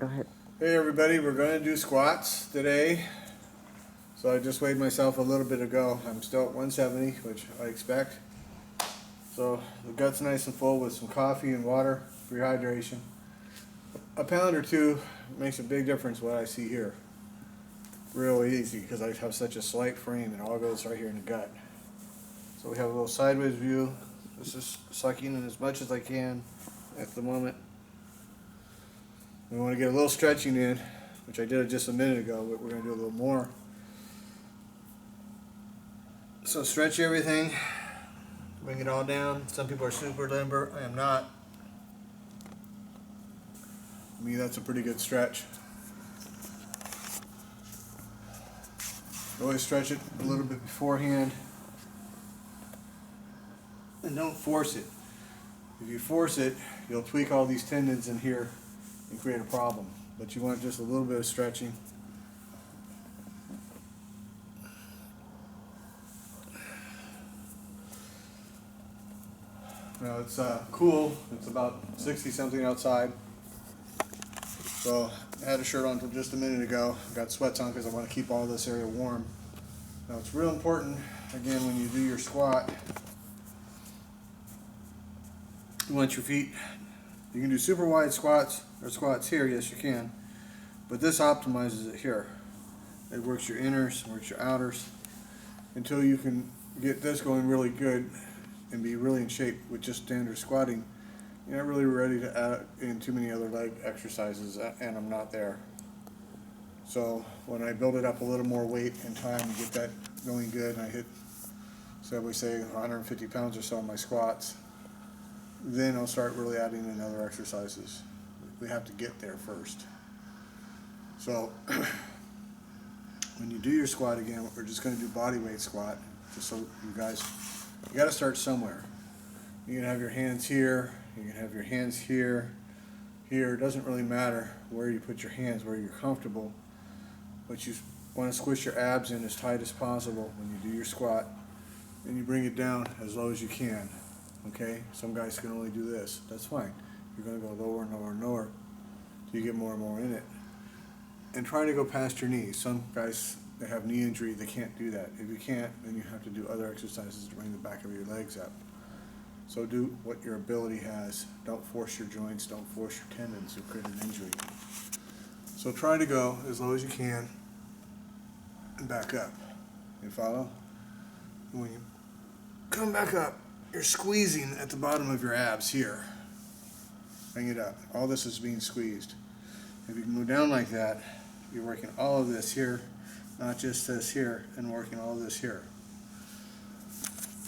Go ahead. Hey everybody, we're going to do squats today. So I just weighed myself a little bit ago. I'm still at 170, which I expect. So the gut's nice and full with some coffee and water for your hydration. A pound or two makes a big difference what I see here. Real easy because I have such a slight frame and it all goes right here in the gut. So we have a little sideways view. This is sucking in as much as I can at the moment. We want to get a little stretching in, which I did just a minute ago, but we're going to do a little more. So stretch everything, bring it all down. Some people are super limber. I am not. To me, that's a pretty good stretch. Always stretch it a little bit beforehand. And don't force it. If you force it, you'll tweak all these tendons in here and create a problem. But you want just a little bit of stretching. Now it's cool. It's about 60 something outside. So I had a shirt on until just a minute ago. I got sweats on because I want to keep all this area warm. Now it's real important, again, when you do your squat, you want your feet, you can do super wide squats or squats here, yes you can, but this optimizes it here. It works your inners, works your outers, until you can get this going really good and be really in shape with just standard squatting. You're not really ready to add in too many other leg exercises, and I'm not there. So when I build it up a little more weight and time and get that going good, and I hit, so we say 150 pounds or so on my squats, then I'll start really adding in other exercises. We have to get there first. So when you do your squat again, we're just going to do body weight squat, just so you guys, you got to start somewhere. You can have your hands here, you can have your hands here, here. It doesn't really matter where you put your hands, where you're comfortable, but you want to squish your abs in as tight as possible when you do your squat, and you bring it down as low as you can. Okay, some guys can only do this. That's fine. You're going to go lower and lower and lower till you get more and more in it. And try to go past your knees. Some guys that have knee injury, they can't do that. If you can't, then you have to do other exercises to bring the back of your legs up. So do what your ability has. Don't force your joints. Don't force your tendons. You'll create an injury. So try to go as low as you can and back up. You follow? And when you come back up, you're squeezing at the bottom of your abs here. Bring it up. All this is being squeezed. If you can move down like that, you're working all of this here, not just this here, and working all of this here.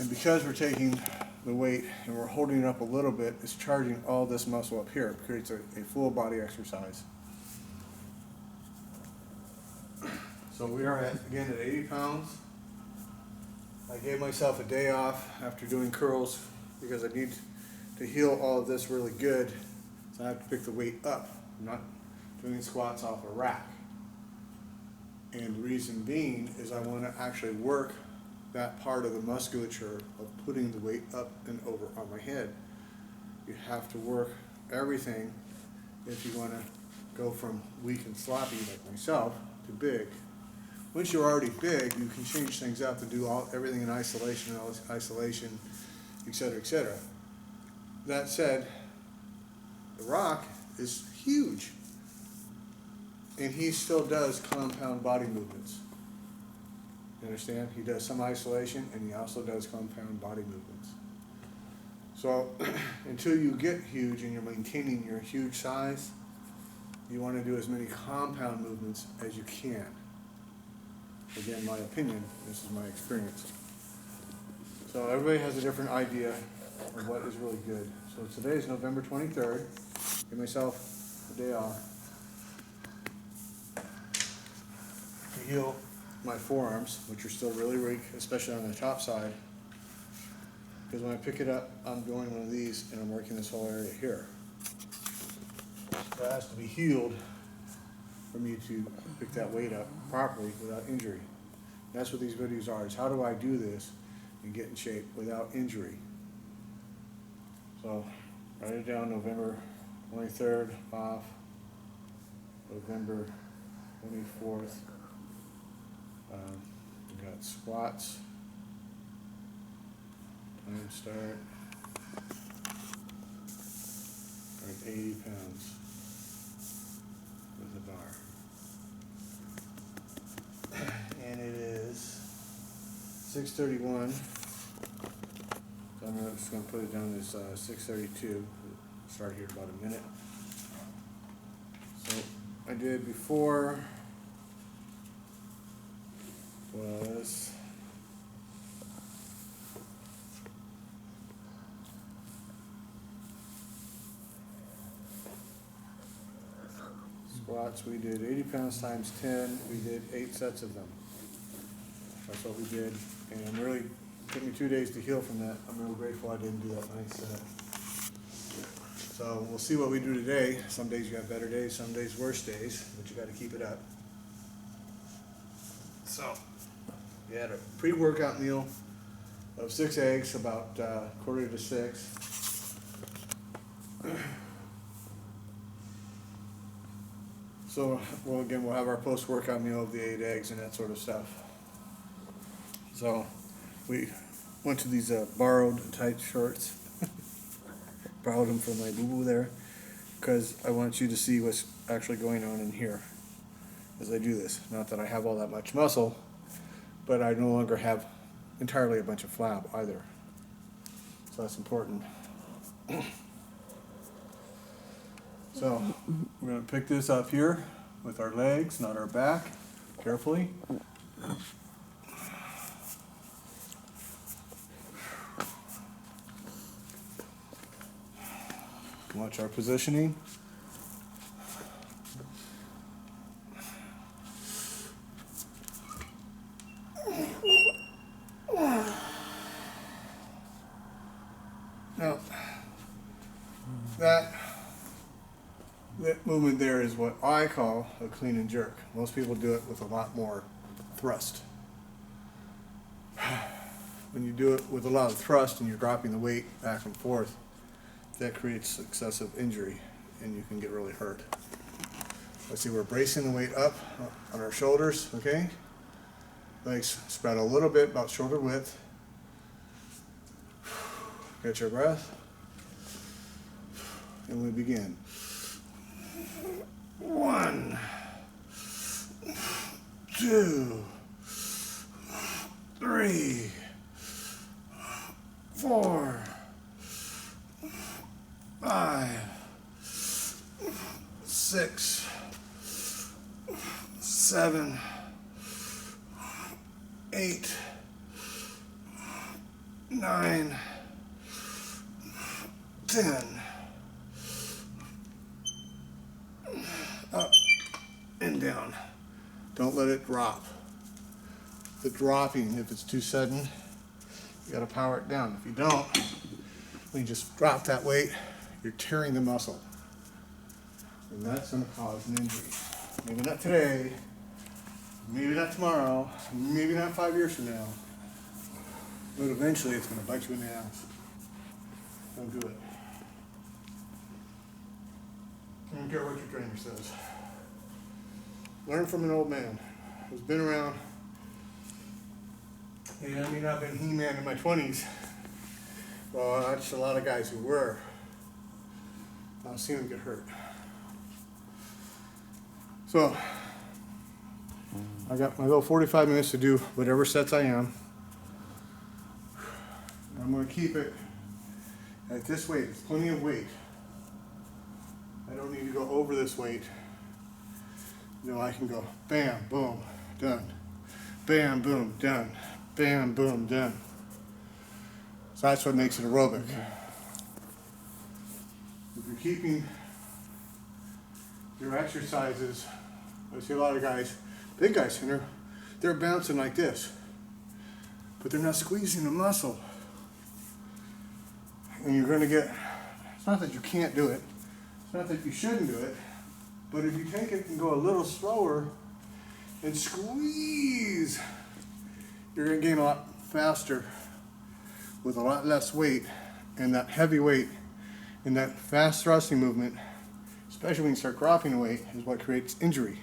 And because we're taking the weight and we're holding it up a little bit, it's charging all this muscle up here. It creates a full body exercise. So we are again at 80 pounds. I gave myself a day off after doing curls because I need to heal all of this really good. So I have to pick the weight up. I'm not doing squats off a rack. And the reason being is I want to actually work that part of the musculature of putting the weight up and over on my head. You have to work everything if you want to go from weak and sloppy like myself to big. Once you're already big, you can change things up and do everything in isolation, etc., etc. That said, The Rock is huge, and he still does compound body movements. You understand? He does some isolation, and he also does compound body movements. So until you get huge and you're maintaining your huge size, you want to do as many compound movements as you can. Again, my opinion, this is my experience. So everybody has a different idea of what is really good. So today is November 23rd. Give myself a day off to heal my forearms, which are still really weak, especially on the top side. Because when I pick it up, I'm doing one of these and I'm working this whole area here. So it has to be healed for me to pick that weight up properly without injury. That's what these videos are, is how do I do this and get in shape without injury. So write it down, November 23rd, off, November 24th. We got squats. Time start. Or 80 pounds with a bar. And it is 6:31. So I'm just going to put it down as 6:32. Start here about a minute. So I did before was squats. We did 80 pounds times 10. We did 8 sets of them. That's what we did, and I'm really, it took me 2 days to heal from that. I'm really grateful I didn't do that night set. So we'll see what we do today. Some days you have better days, some days worse days, but you got to keep it up. So we had a pre-workout meal of 6 eggs, about 5:45. So, well, again, we'll have our post-workout meal of the 8 eggs and that sort of stuff. So we went to these borrowed tight shorts. Borrowed them from my boo-boo there, because I want you to see what's actually going on in here as I do this. Not that I have all that much muscle, but I no longer have entirely a bunch of flab either. So that's important. So we're going to pick this up here with our legs, not our back, carefully. Watch our positioning. Now, that movement there is what I call a clean and jerk. Most people do it with a lot more thrust. When you do it with a lot of thrust and you're dropping the weight back and forth, that creates excessive injury and you can get really hurt. Let's see, we're bracing the weight up on our shoulders, okay? Legs spread a little bit, about shoulder width. Get your breath. And we begin. 1, 2, 3, 4, 5, 6, 7, 8, 9, 10. Up and down. Don't let it drop. The dropping, if it's too sudden, you gotta power it down. If you don't, when you just drop that weight, you're tearing the muscle. And that's gonna cause an injury. Maybe not today, maybe not tomorrow, maybe not 5 years from now, but eventually it's gonna bite you in the ass. Don't do it. I don't care what your trainer says. Learn from an old man who's been around. And I mean, I've been He-Man in my 20s. Well, that's a lot of guys who were. I've seen them get hurt. So, I got my little 45 minutes to do whatever sets I am. I'm going to keep it at this weight. It's plenty of weight. I don't need to go over this weight. You know, I can go bam, boom, done. Bam, boom, done. Bam, boom, done. So that's what makes it aerobic. If you're keeping your exercises, I see a lot of guys, big guys in there, they're bouncing like this, but they're not squeezing the muscle. And you're going to get, it's not that you can't do it, it's not that you shouldn't do it, but if you take it and go a little slower and squeeze, you're going to gain a lot faster with a lot less weight, and that heavy weight and that fast thrusting movement is especially when you start dropping weight, is what creates injury.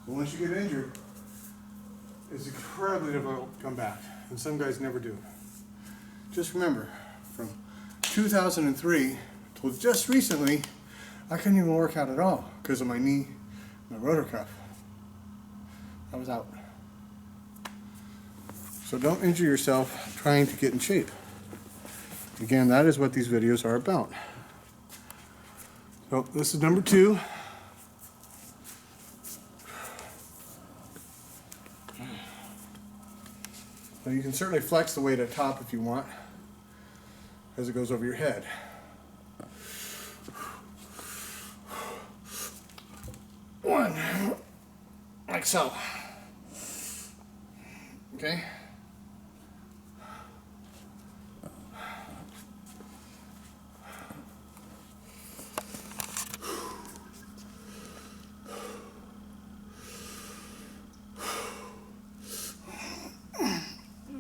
So once you get injured, it's incredibly difficult to come back, and some guys never do. Just remember, from 2003 till just recently, I couldn't even work out at all because of my knee, my rotor cuff. I was out. So don't injure yourself trying to get in shape. Again, that is what these videos are about. So this is number 2. Now you can certainly flex the weight at top if you want, as it goes over your head. One, like so. Okay?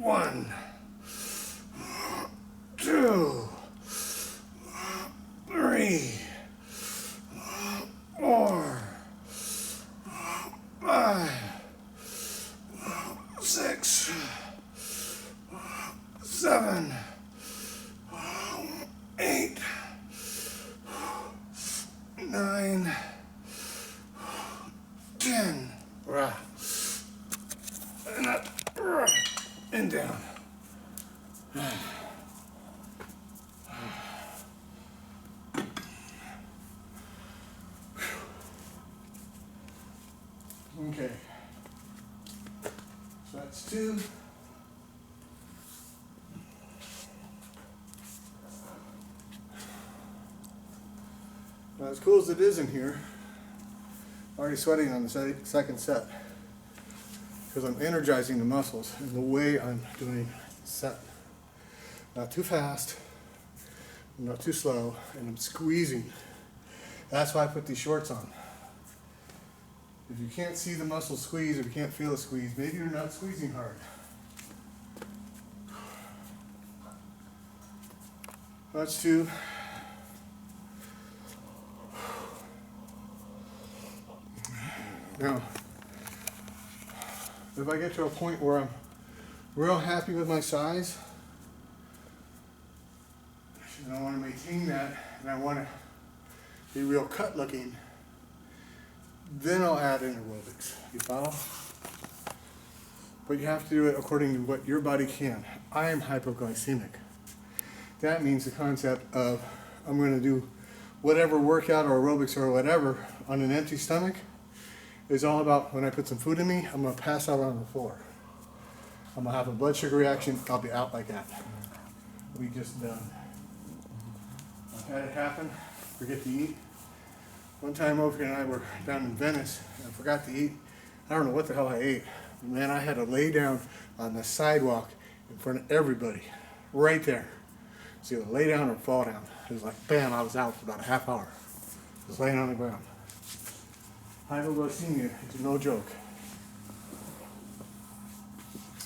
One, 2, 3, 4, 5, 6, 7, 8, 9, 10. And up and down. Okay, so that's 2. Now, as cool as it is in here, I'm already sweating on the second set because I'm energizing the muscles in the way I'm doing set. Not too fast, not too slow, and I'm squeezing. That's why I put these shorts on. If you can't see the muscle squeeze, or you can't feel the squeeze, maybe you're not squeezing hard. That's 2. Now, if I get to a point where I'm real happy with my size, and I want to maintain that, and I want to be real cut looking, then I'll add in aerobics. You follow? But you have to do it according to what your body can. I am hypoglycemic. That means the concept of I'm going to do whatever workout or aerobics or whatever on an empty stomach is all about when I put some food in me, I'm going to pass out on the floor. I'm going to have a blood sugar reaction. I'll be out like that. We just done. I've had it happen. Forget to eat. One time Ovi and I were down in Venice and I forgot to eat. I don't know what the hell I ate. Man, I had to lay down on the sidewalk in front of everybody. Right there. So either lay down or fall down. It was like, bam, I was out for about a half hour. Just laying on the ground. Hypoglycemia is no joke.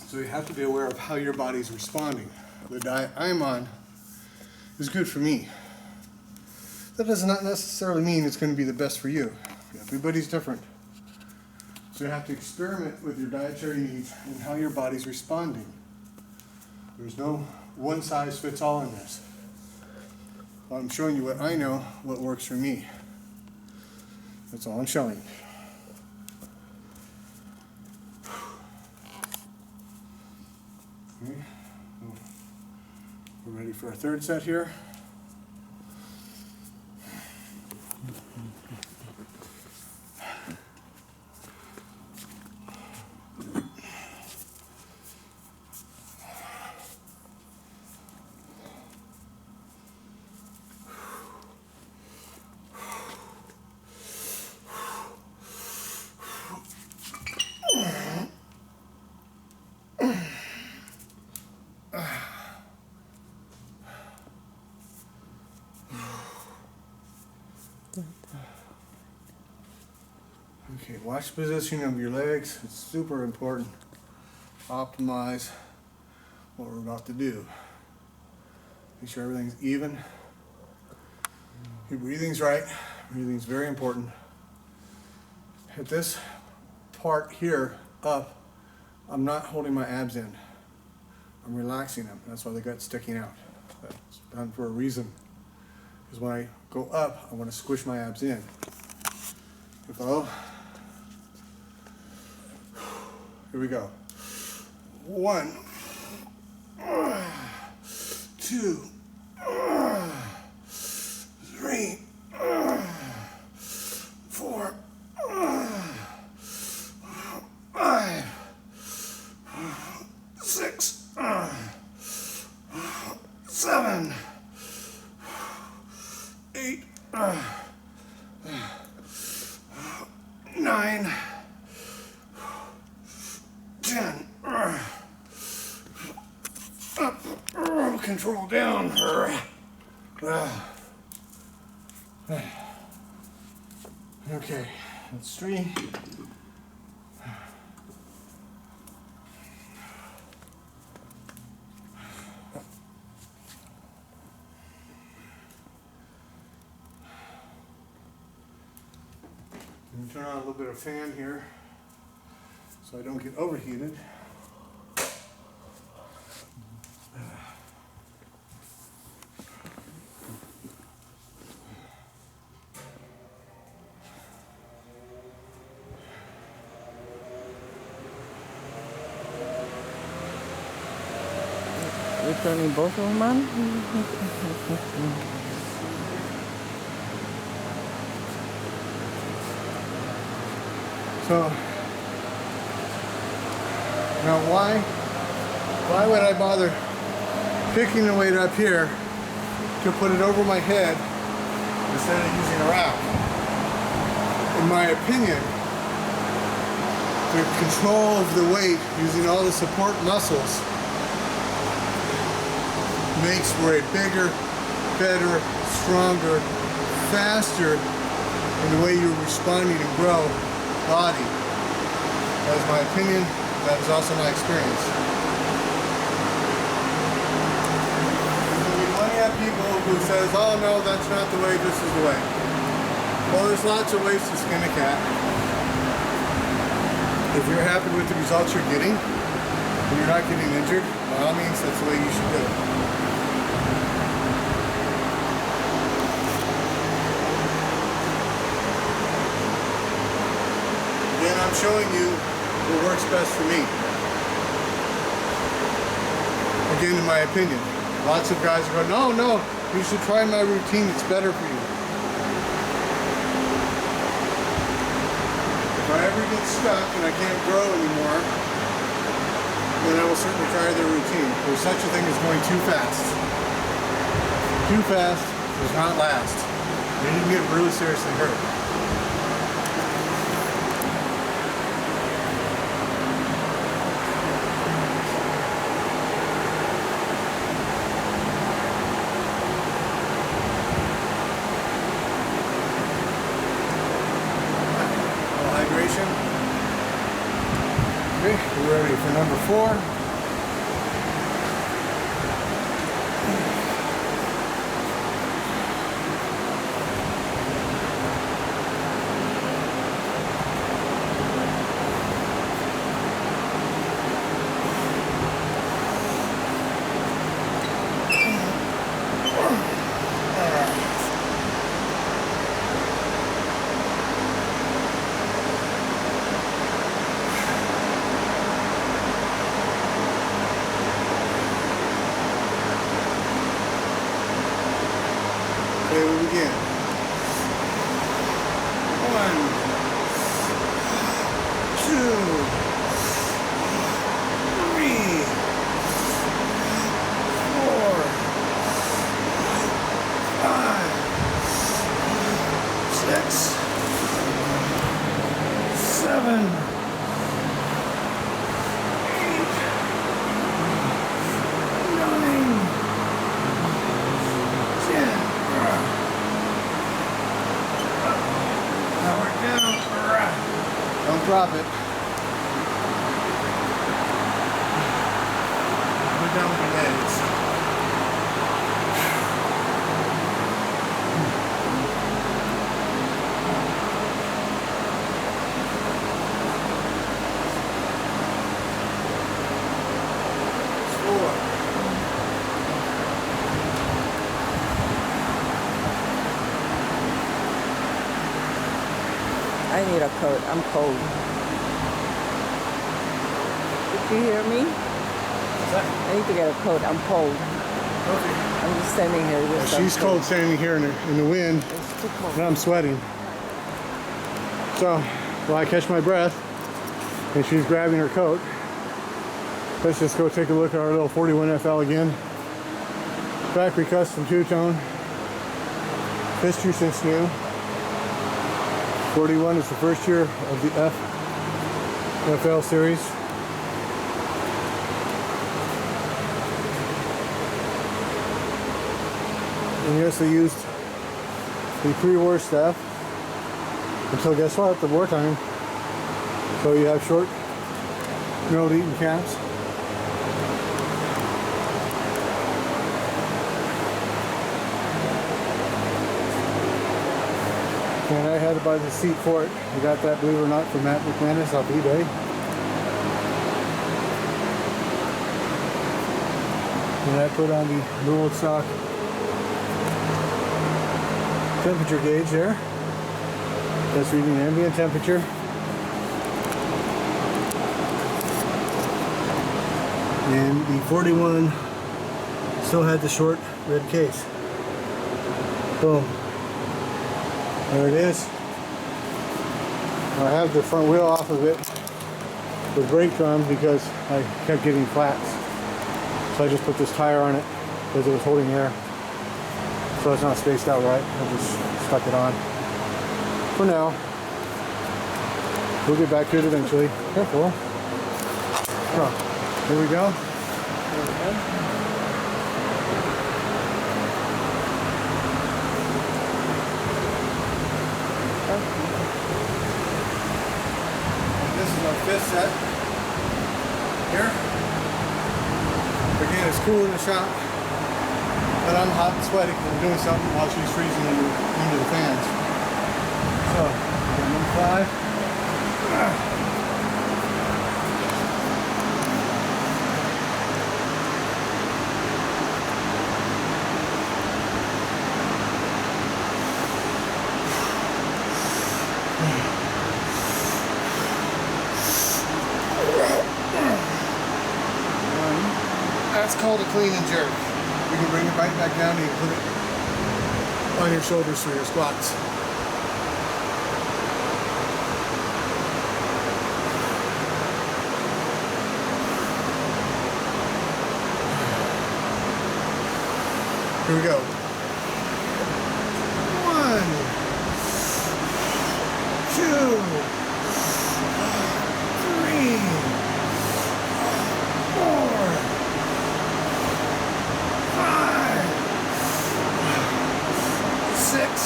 So you have to be aware of how your body's responding. The diet I'm on is good for me. That does not necessarily mean it's going to be the best for you. Everybody's different. So you have to experiment with your dietary needs and how your body's responding. There's no one size fits all in this. I'm showing you what I know, what works for me. That's all I'm showing. Okay. We're ready for our third set here. Okay, watch the positioning of your legs. It's super important. Optimize what we're about to do. Make sure everything's even. Your breathing's right. Breathing's very important. At this part here, up, I'm not holding my abs in. I'm relaxing them. That's why the gut's sticking out. That's done for a reason. Because when I go up, I want to squish my abs in. Follow? Here we go. 1, 2, 3, 4, 5, 6, 7, 8, 9, 10. Up, control down. Okay, that's 3. Turn on a little bit of fan here so I don't get overheated. You're turning both of them on? So, now why would I bother picking the weight up here to put it over my head instead of using a rack? In my opinion, the control of the weight using all the support muscles makes for a bigger, better, stronger, faster in the way you're responding and grow body. That is my opinion. That is also my experience. You might have people who says, "Oh no, that's not the way. This is the way." Well, there's lots of ways to skin a cat. If you're happy with the results you're getting and you're not getting injured, by all means, that's the way you should do it. Then I'm showing you what works best for me. Again, in my opinion. Lots of guys are going, no, you should try my routine, it's better for you. If I ever get stuck and I can't grow anymore, then I will certainly try their routine. There's such a thing as going too fast. Too fast does not last. Then you can get really seriously hurt. Okay, we're ready for number 4. Okay, we begin. 1, 2, 3, 4, 5, 6, 7, 8, 9, 10. Now we're down. Don't drop it. Put down with your legs. I need a coat. I'm cold. Did you hear me? What's that? I need to get a coat. I'm cold. Okay. I'm just standing here with some She's cold standing here in the wind, It's too cold. and I'm sweating. So, while I catch my breath, and she's grabbing her coat, let's just go take a look at our little 41 FL again. Factory custom two-tone. History since new. 41 is the first year of the FL series. And yes, they used the pre-war stuff until, guess what, the wartime. So you have short no-eating caps. And I had to buy the seat for it. I got that, believe it or not, from Matt McManus off eBay. And I put on the World Stock temperature gauge there. That's reading ambient temperature. And the 41 still had the short red case. Boom. There it is. I have the front wheel off of it with brake drum because I kept getting flats. So I just put this tire on it because it was holding air. So it's not spaced out right. I just stuck it on. For now. We'll get back to it eventually. Careful. Oh, here we go. This is our fifth set here. Again, it's cool in the shop, but I'm hot and sweaty because I'm doing something while she's freezing under the fans. So, number 5. That's called a clean and jerk. You can bring it right back down and you can put it on your shoulders for your squats. Here we go. 1, 2, 3, 4, 5, 6,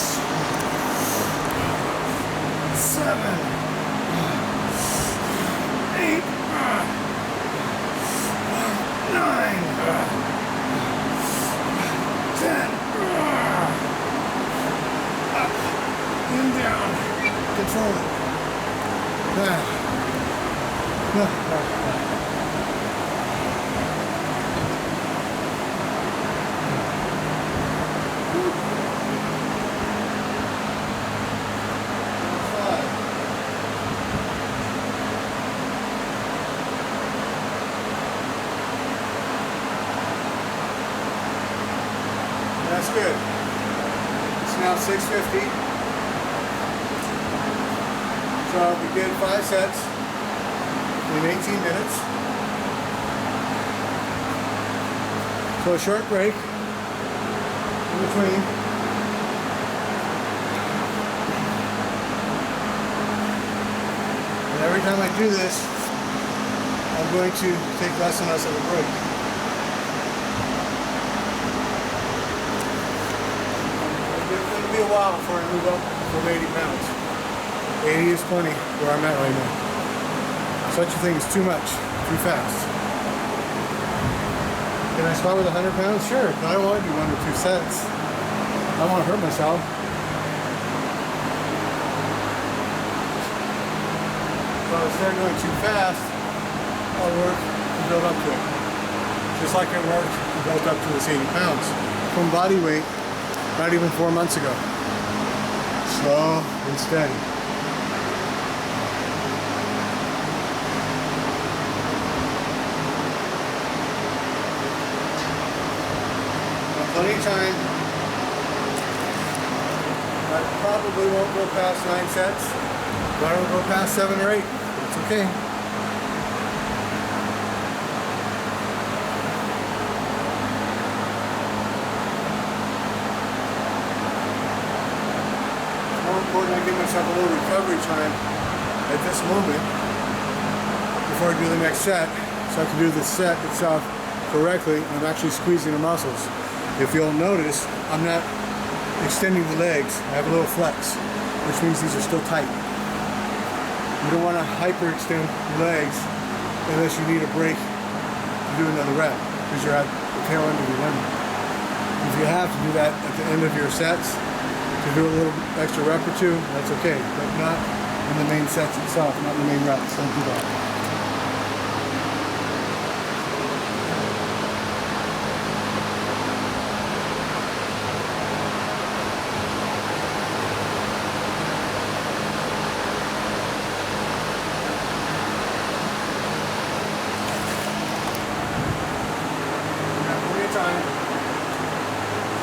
7, 8, 9, 10. Up and down. Control it. That's good. It's now 6:50. So we did 5 sets in 18 minutes. So a short break in between. And every time I do this, I'm going to take less and less of a break. It's going to be a while before I move up from 80 pounds. 80 is plenty where I'm at right now. Such a thing is too much, too fast. Can I start with 100 pounds? Sure, but I don't want to do 1 or 2 sets. I don't want to hurt myself. So if I start going too fast, I'll work and build up to it. Just like it worked and built up to this 80 pounds. From body weight, not even 4 months ago. Slow and steady. probably won't go past 9 sets, but I will go past 7 or 8. It's okay. It's more important I give myself a little recovery time at this moment before I do the next set, so I can do the set itself correctly. I'm actually squeezing the muscles. If you'll notice, I'm not extending the legs. I have a little flex, which means these are still tight. You don't want to hyperextend the legs unless you need a break to do another rep, because you're at the tail end of your limit. If you have to do that at the end of your sets to do a little extra rep or two, that's okay, but not in the main sets itself, not in the main reps. Don't do that. Time to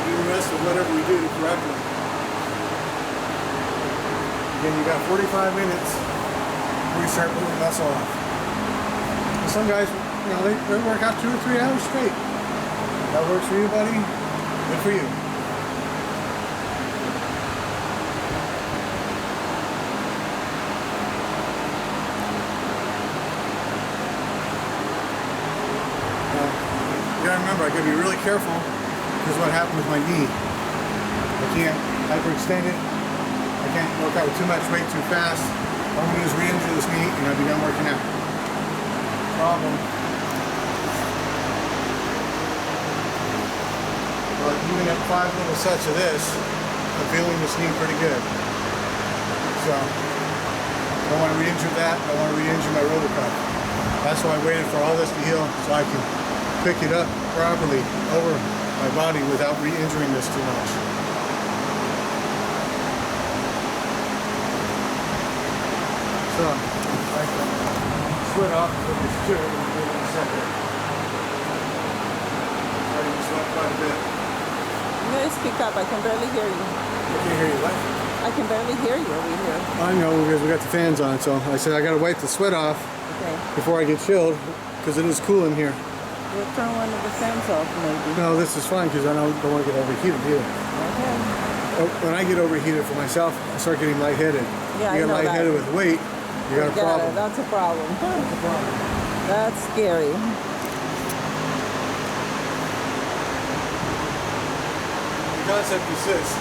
do the rest of whatever we do correctly. Again, you got 45 minutes before you start moving muscle off. And some guys, you know, they work out 2 or 3 hours straight. That works for you, buddy. Good for you. You gotta remember, I gotta be really careful because what happened with my knee. I can't hyperextend it. I can't work out with too much weight too fast. All I'm gonna do is re-injure this knee and I'll be done working out. Problem. But even at 5 little sets of this, I'm feeling this knee pretty good. So, I don't want to re-injure that. I want to re-injure my rotor cuff. That's why I waited for all this to heal so I can pick it up properly over my body without re-injuring this too much. So, I can split off with this chair and do it in a second. Starting to sweat quite a bit. You gotta speak up, I can barely hear you. I can't hear you, what? I can barely hear you over here. I know, because we got the fans on, so I said I gotta wipe the sweat off before I get chilled, because it is cool in here. We'll turn one of the fans off, maybe. No, this is fine because I don't want to get overheated either. Okay. When I get overheated for myself, I start getting lightheaded. Yeah, you get lightheaded with weight, you got a problem. That's a problem. That's a problem. That's scary. The concept is this.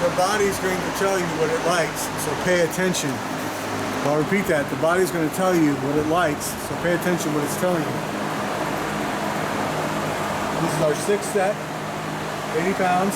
The body's going to tell you what it likes, so pay attention. I'll repeat that. The body's going to tell you what it likes, so pay attention to what it's telling you. This is our 6th set, 80 pounds.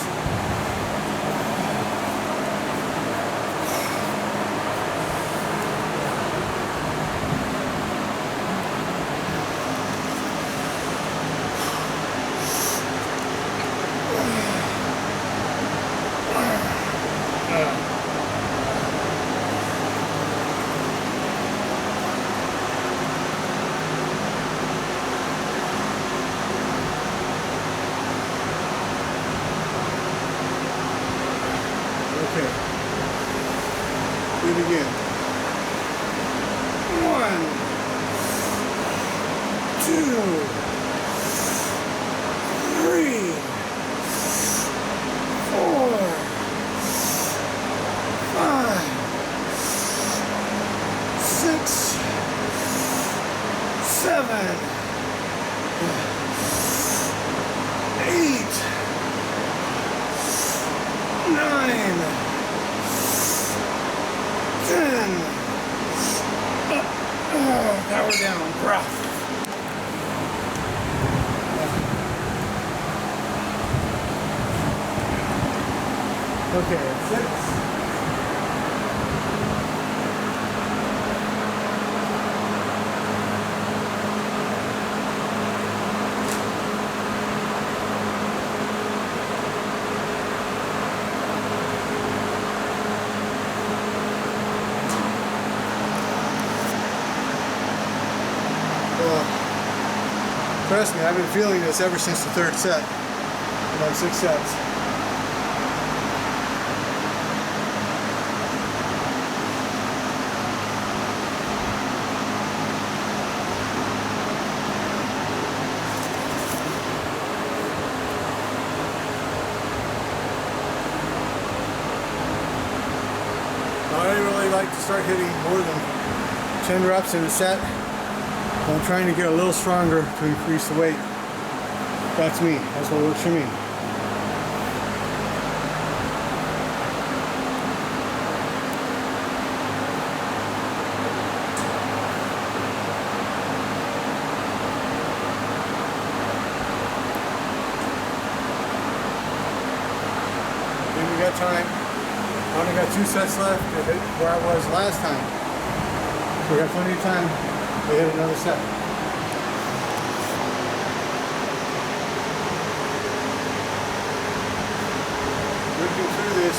Okay. We begin. 1, 2, 3, 4, 5, 6, 7, 8, 9, 10. Power down, breath. Okay, 6. Trust me, I've been feeling this ever since the 3rd set. I'm on 6 sets. like to start hitting more than 10 reps in a set. I'm trying to get a little stronger to increase the weight. That's me. That's what works for me. We got time. I only got 2 sets left to hit where I was last time. So we got plenty of time to hit another set. Working through this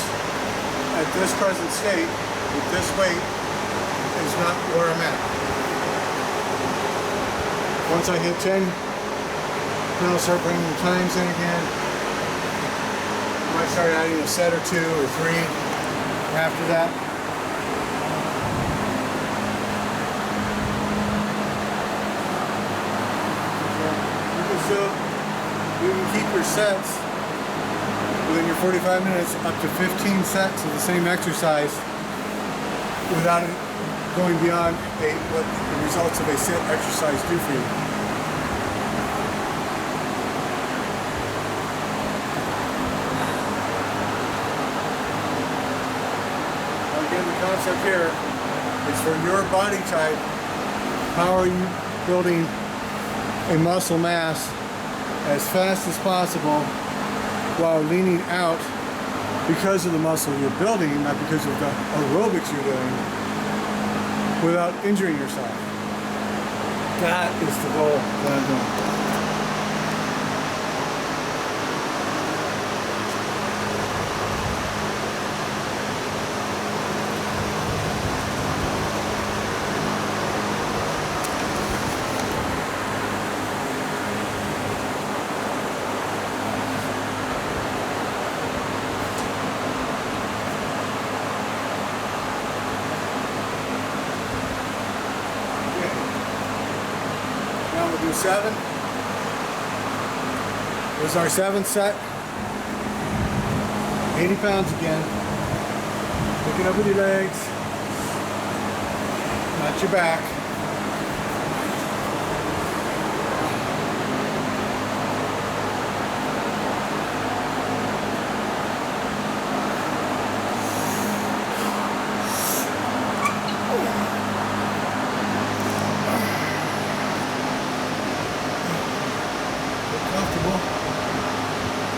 at this present state with this weight is not where I'm at. Once I hit 10, then I'll start bringing the times in again. I might start adding a set or 2 or 3 after that. You can keep your sets within your 45 minutes up to 15 sets of the same exercise without it going beyond what the results of a sit exercise do for you. Again, the concept here is for your body type. How are you building a muscle mass as fast as possible while leaning out because of the muscle you're building, not because of the aerobics you're doing, without injuring yourself. That is the goal that I'm doing. Now we'll do 7. This is our 7th set. 80 pounds again. Pick it up with your legs, not your back. Comfortable.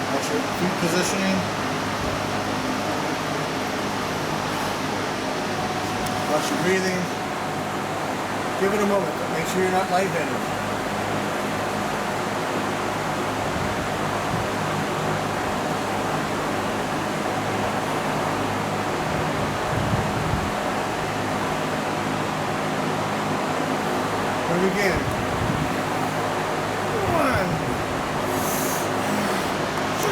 Watch your feet positioning. Watch your breathing. Give it a moment, but make sure you're not lightheaded. And again. 1, 2,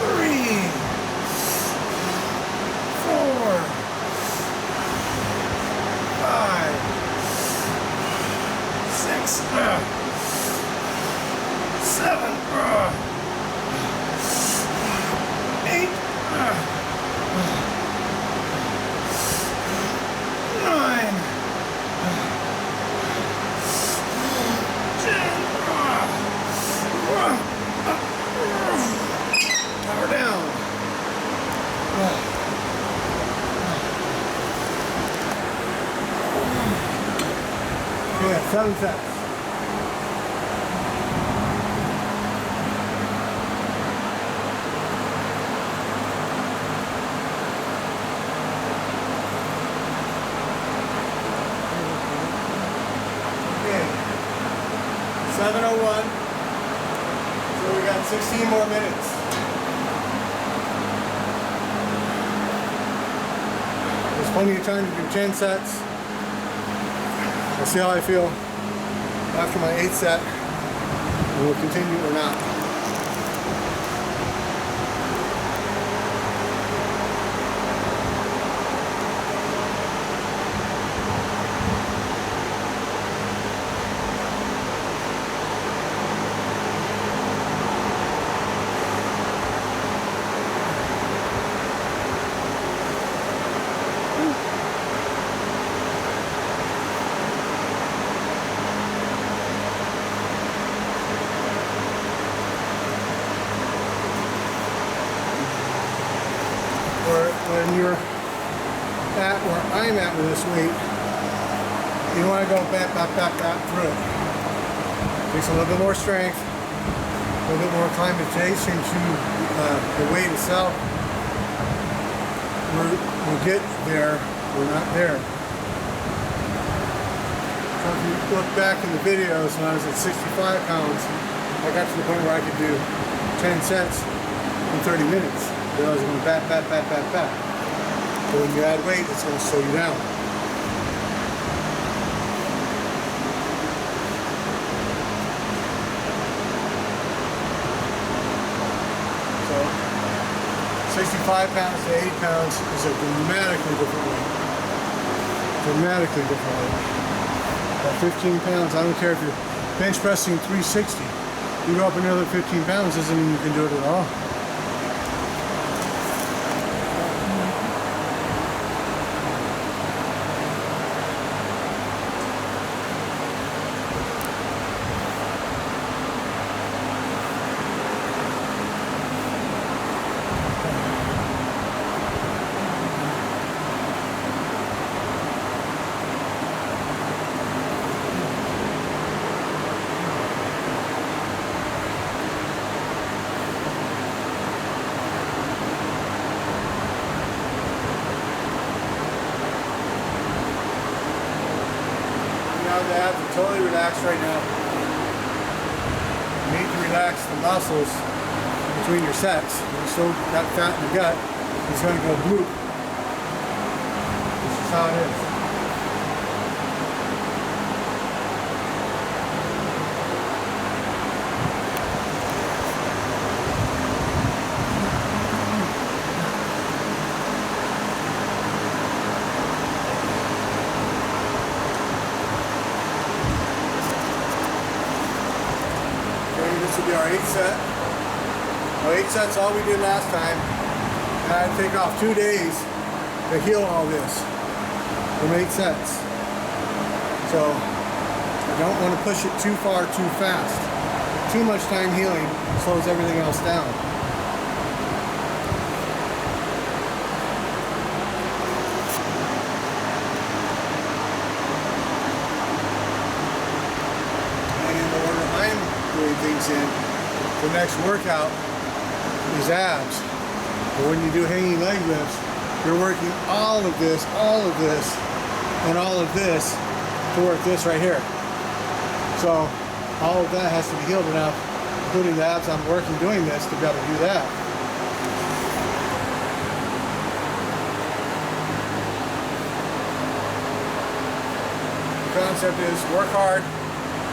3, 4, 5, 6, 7, 8, 9, 10. Power down. Okay, 7 sets. Okay. 7:01. So we got 16 more minutes. There's plenty of time to do 10 sets. We'll see how I feel after my 8th set, and we'll continue or not. when you're at where I'm at with this weight, you want to go back through it. Takes a little bit more strength, a little bit more acclimatization to the weight itself. We'll get there, we're not there. So if you look back in the videos when I was at 65 pounds, I got to the point where I could do 10 sets in 30 minutes. Then I was going back. But when you add weight, it's going to slow you down. So 65 pounds to 80 pounds is a dramatically different weight. Dramatically different weight. At 15 pounds, I don't care if you're bench pressing 360. You go up another 15 pounds, doesn't mean you can do it at all. The abs are totally relaxed right now. You need to relax the muscles between your sets. You still got fat in the gut, it's going to go bloop. This is how it is. This will be our 8th set. Our 8 sets all we did last time. And I had to take off 2 days to heal all this from 8 sets. So I don't want to push it too far too fast. Too much time healing slows everything else down. Things in. The next workout is abs. But when you do hanging leg lifts, you're working all of this, and all of this to work this right here. So all of that has to be healed enough, including the abs I'm working doing this, to be able to do that. The concept is work hard,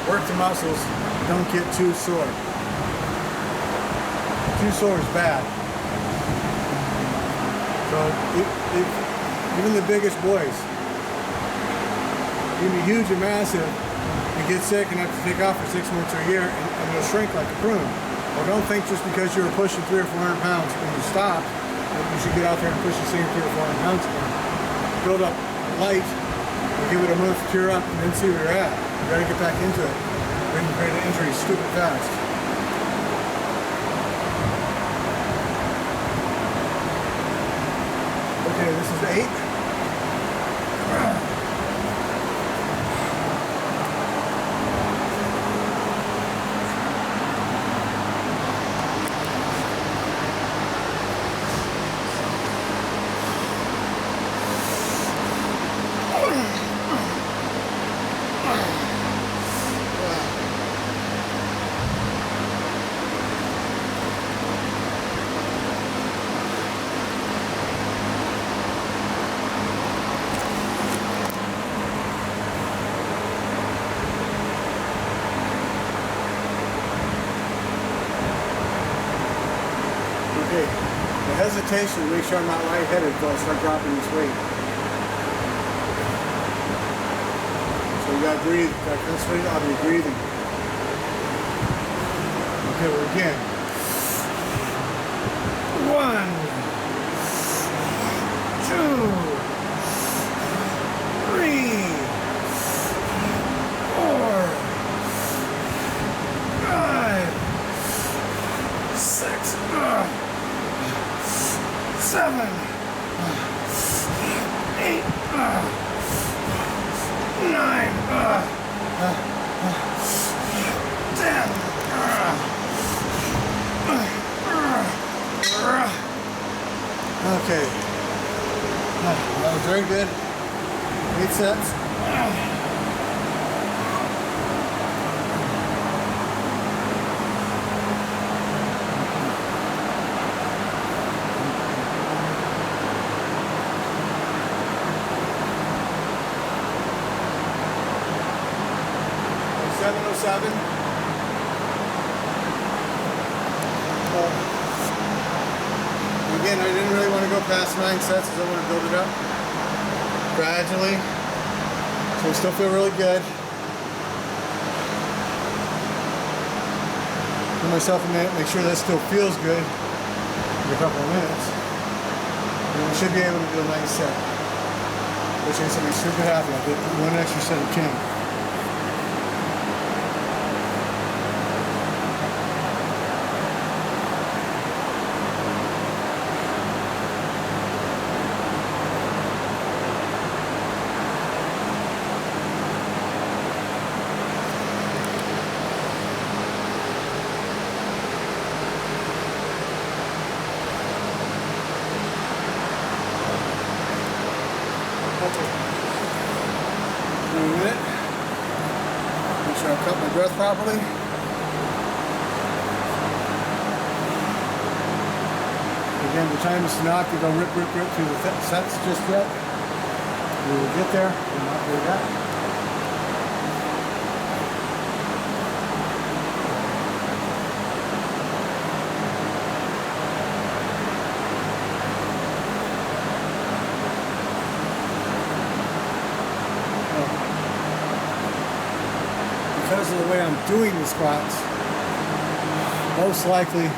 work the muscles, don't get too sore. Too sore is bad. So even the biggest boys, you can be huge and massive and get sick and have to take off for 6 months or a year and you'll shrink like a prune. Well, don't think just because you were pushing 300 or 400 pounds when you stopped that you should get out there and push the same 300 or 400 pounds again. Build up light, give it a month to cure up, and then see where you're at. You gotta get back into it. We're going to create an injury stupid fast. Okay, this is 8. Okay, the hesitation to make sure I'm not lightheaded until I start dropping this weight. So you gotta breathe, gotta concentrate on your breathing. Okay, we're again. 1, 2, 3, 4, 5, 6, 7, 8, 9, 10. Okay. That was very good. 8 sets. $707. Again, I didn't really want to go past 9 sets because I want to build it up gradually. So I still feel really good. Give myself a minute, make sure that still feels good for a couple of minutes. And we should be able to do a nice set. Which is going to be super happy. I did one extra set of 10. Make sure I cut my breath properly. Again, the time is not to go rip through the sets just yet. We will get there. We're not there yet. Because of the way I'm doing the squats, most likely,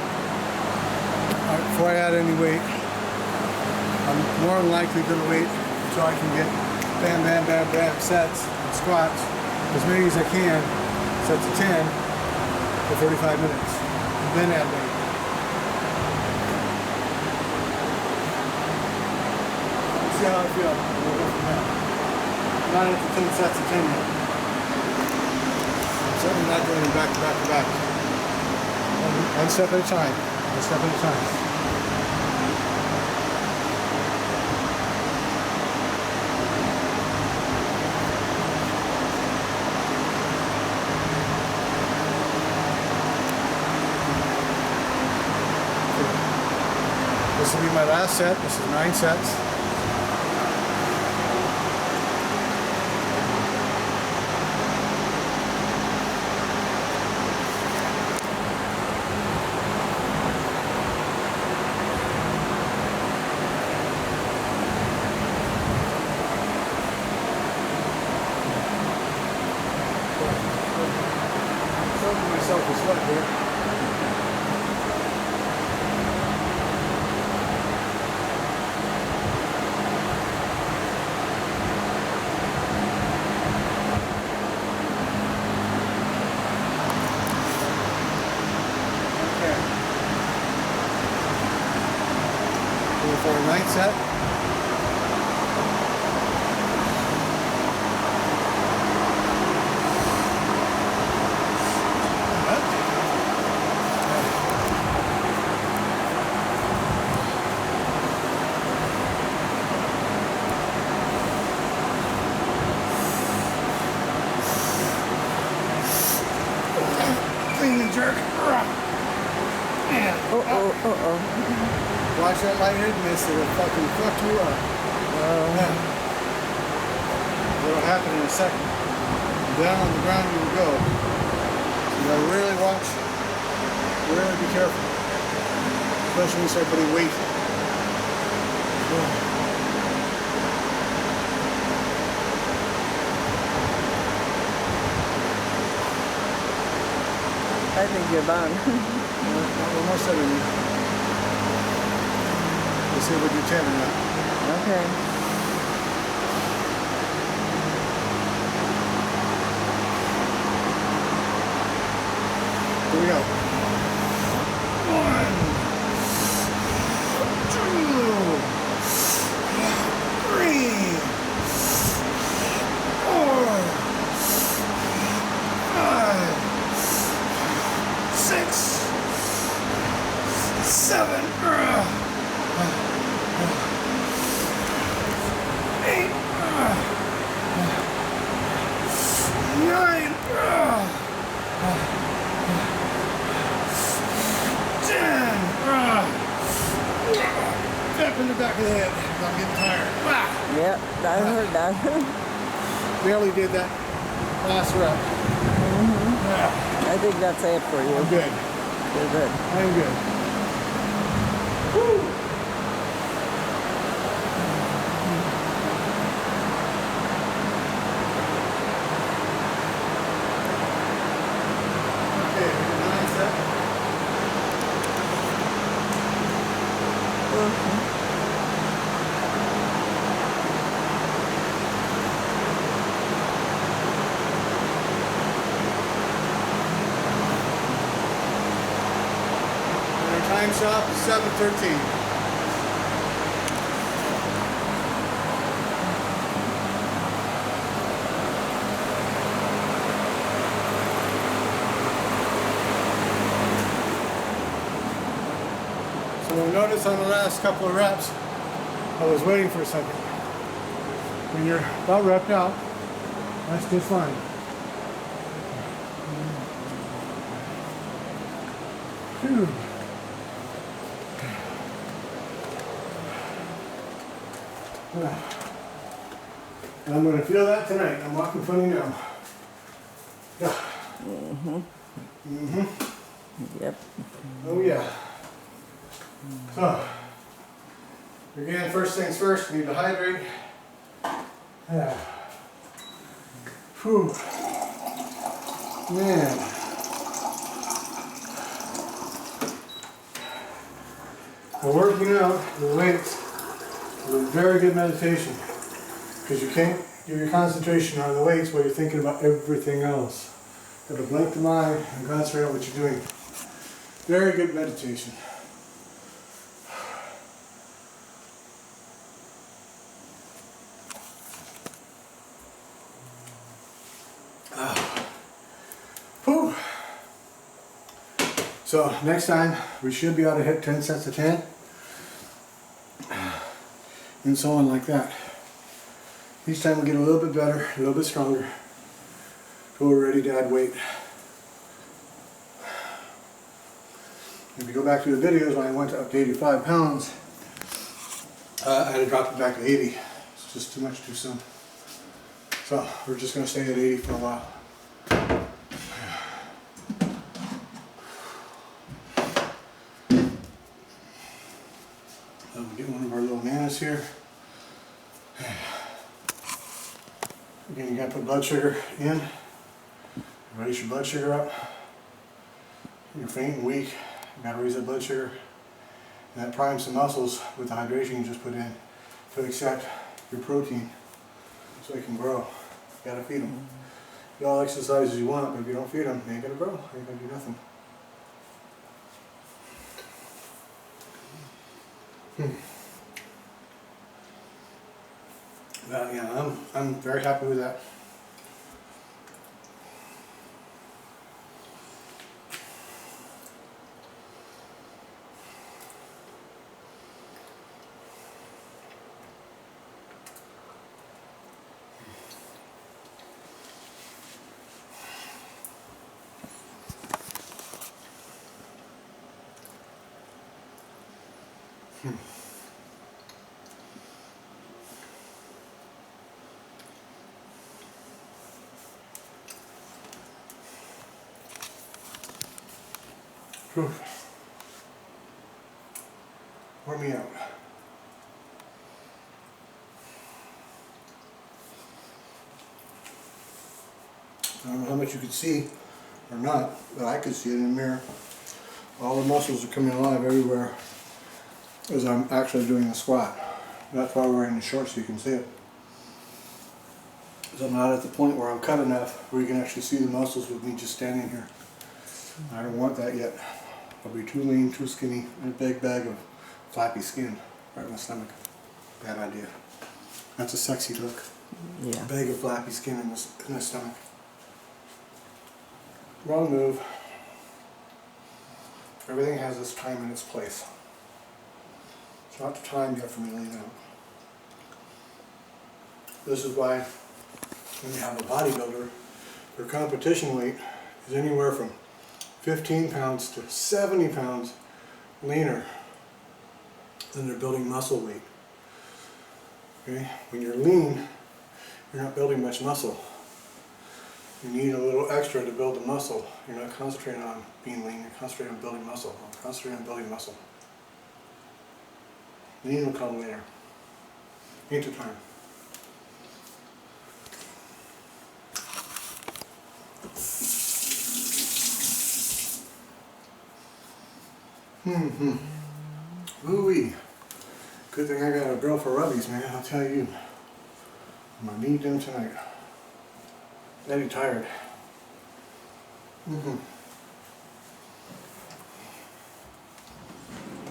before I add any weight, I'm more than likely going to wait until I can get bam, bam, bam, bam sets and squats, as many as I can, sets of 10 for 35 minutes, and then add weight. Let's see how I feel. We'll go from there. I'm not at the 10 sets of 10 yet. Certainly not doing them back to back to back. One step at a time. One step at a time. This will be my last set. This is 9 sets. Myself a sweat here. Okay. Going for a 9th set. Jerk. Yeah. Watch that lightheadedness, it'll fucking fuck you up. Yeah. It'll happen in a second. Down on the ground you will go. So you gotta really watch, really be careful. Especially when you start putting weight. Yeah. I think you're done. One more set in you. We'll see if we do 10 or not. Okay. Here we go. 1, 2, head. I'm getting tired. Ah! Yep, I heard that. Barely did that last rep. I think that's it for you. I'm good. You're good. I'm good. Woo! Okay, 9 set. Time stop is 7:13. So you'll notice on the last couple of reps, I was waiting for a second. When you're about repped out, that's just fine. Phew. And I'm going to feel that tonight. I'm walking funny now. Yeah. Yep. Oh yeah. So, again, first things first, we need to hydrate. Yeah. Whew. Man. Well, working out with weights is a very good meditation because you can't give your concentration on the weights while you're thinking about everything else. You have to blank the mind and concentrate on what you're doing. Very good meditation. Whew. So next time we should be able to hit 10 sets of 10 and so on like that. Each time we get a little bit better, a little bit stronger, till we're ready to add weight. If you go back to the videos when I went up to 85 pounds, I had to drop it back to 80. It's just too much too soon. So we're just going to stay at 80 for a while. So we get one of our little nanas here. Again, you got to put blood sugar in. Raise your blood sugar up. You're faint and weak. You got to raise that blood sugar. And that primes the muscles with the hydration you just put in to accept your protein so they can grow. You got to feed them. You all exercise as you want, but if you don't feed them, they ain't going to grow. They ain't going to do nothing. Well, yeah, I'm very happy with that. Whew. Pour me out. I don't know how much you could see or not, but I could see it in the mirror. All the muscles are coming alive everywhere as I'm actually doing the squat. That's why we're wearing the shorts so you can see it. Because I'm not at the point where I'm cut enough where you can actually see the muscles with me just standing here. I don't want that yet. I'll be too lean, too skinny, and a big bag of flappy skin right in my stomach. Bad idea. That's a sexy look. Yeah. A bag of flappy skin in the stomach. Wrong move. Everything has its time and its place. It's not the time yet for me to lean out. This is why when you have a bodybuilder, their competition weight is anywhere from 15 pounds to 70 pounds leaner than their building muscle weight. Okay, when you're lean, you're not building much muscle. You need a little extra to build the muscle. You're not concentrating on being lean, you're concentrating on building muscle. Concentrating on building muscle. Lean will come later. Ain't the time. Ooh-wee. Good thing I got a girl for rubbies, man, I'll tell you. I'm gonna need them tonight. Eddie tired.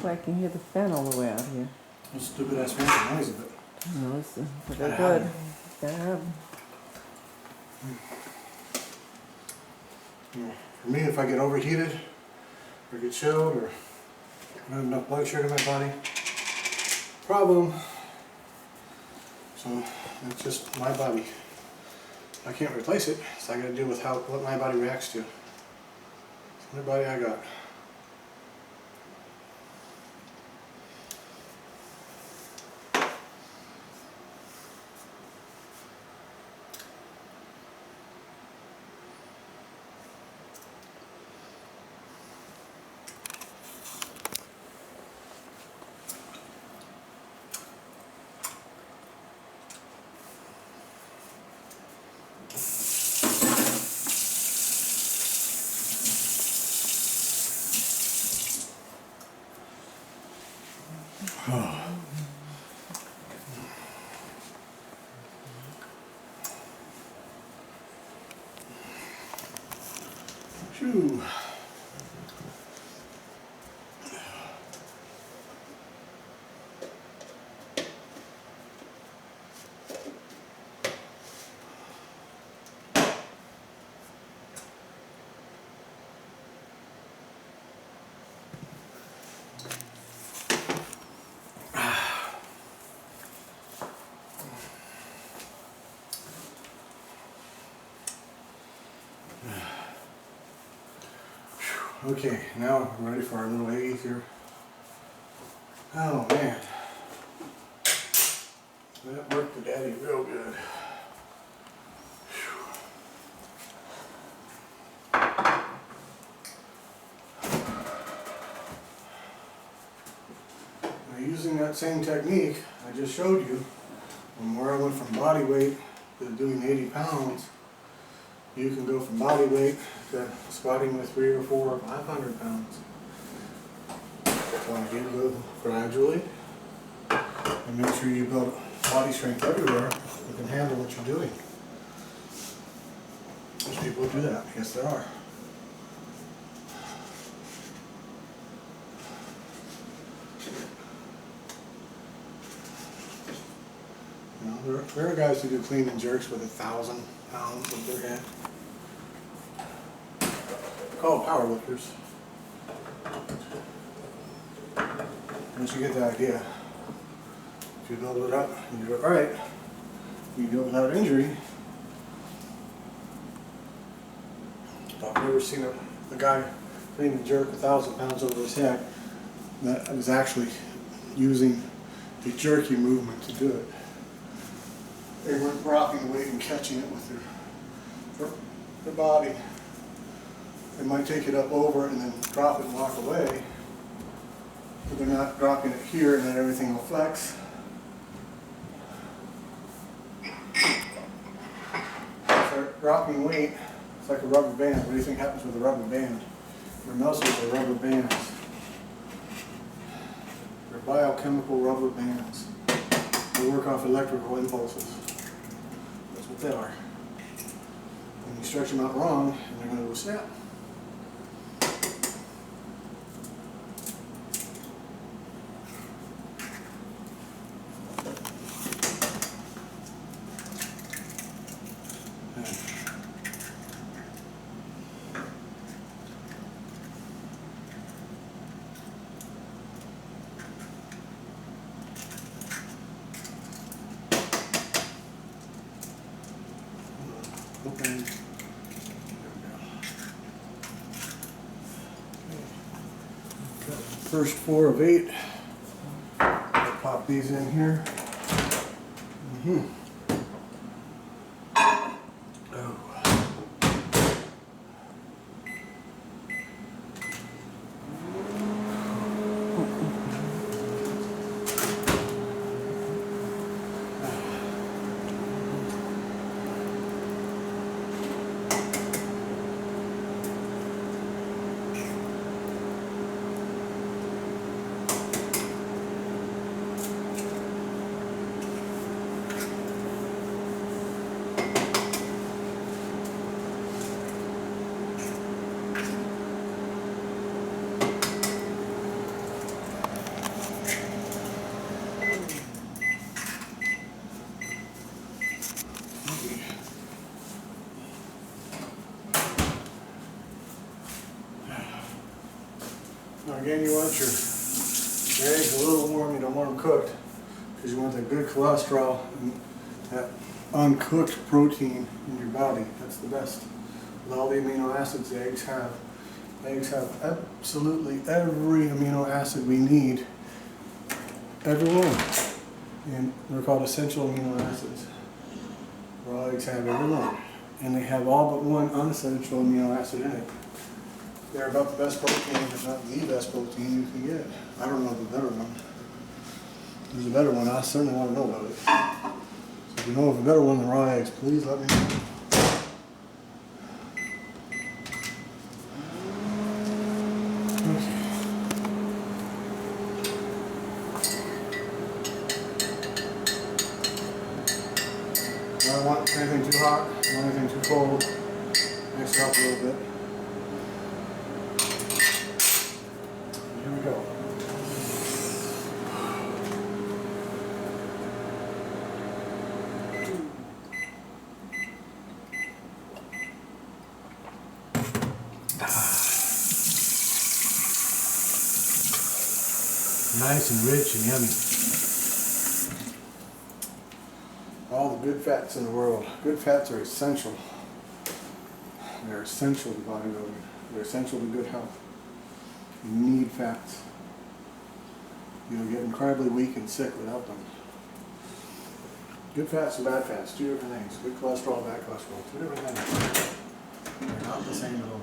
I can hear the fan all the way out here. What stupid ass fancy noise of it. No, but they're good. Gotta have them. For me, if I get overheated, or get chilled, or don't have enough blood sugar in my body, problem. So that's just my body. I can't replace it, so I gotta deal with what my body reacts to. It's my body I got. Phew. Okay, now we're ready for our little 80th here. Oh man, that worked for Daddy real good. Now using that same technique I just showed you, where I went from body weight to doing 80 pounds, you can go from body weight to squatting with 3 or 4 or 500 pounds. So I get go gradually and make sure you build body strength everywhere you can handle what you're doing. There's people who do that. Yes, there are. You know, there are guys who do clean and jerks with 1,000 pounds of their head. Called power lifters. Once you get the idea, if you build it up and do it right, you do it without injury. I've never seen a guy clean and jerk 1,000 pounds over his head that was actually using the jerky movement to do it. They weren't rocking the weight and catching it with their body. They might take it up over it and then drop it and walk away. But they're not dropping it here and then everything will flex. Start dropping weight, it's like a rubber band. What do you think happens with a rubber band? Your muscles are rubber bands. They're biochemical rubber bands. They work off electrical impulses. That's what they are. When you stretch them out wrong, and they're going to go snap. Open. First 4 of 8. I'll pop these in here. Oh. Now again, you want your eggs a little warm. You don't want them cooked because you want that good cholesterol and that uncooked protein in your body. That's the best. With all the amino acids the eggs have. Eggs have absolutely every amino acid we need. Every one. And they're called essential amino acids. Raw eggs have every one. And they have all but one unessential amino acid in it. They're about the best protein, if not the best protein you can get. I don't know of a better one. If there's a better one, I certainly want to know about it. So if you know of a better one than raw eggs, please let me know. Okay. I don't want anything too hot, I don't want anything too cold. Mix it up a little bit. Here we go. Nice and rich and yummy. All the good fats in the world. Good fats are essential. They're essential to bodybuilding. They're essential to good health. You need fats. You'll get incredibly weak and sick without them. Good fats and bad fats, two different things. Good cholesterol, bad cholesterol, two different things. They're not the same at all.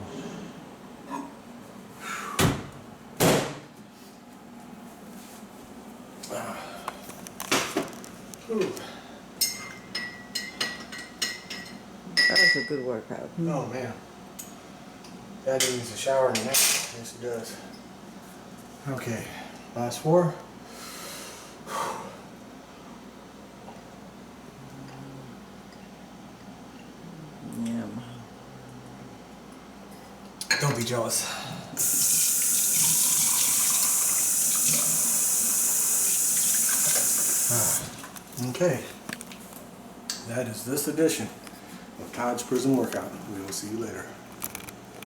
Ooh. That was a good workout. Oh man. That needs a shower in the neck. Yes, it does. Okay, last 4. Yeah. Don't be jealous. Okay. That is this edition of Todd's Prison Workout. We will see you later.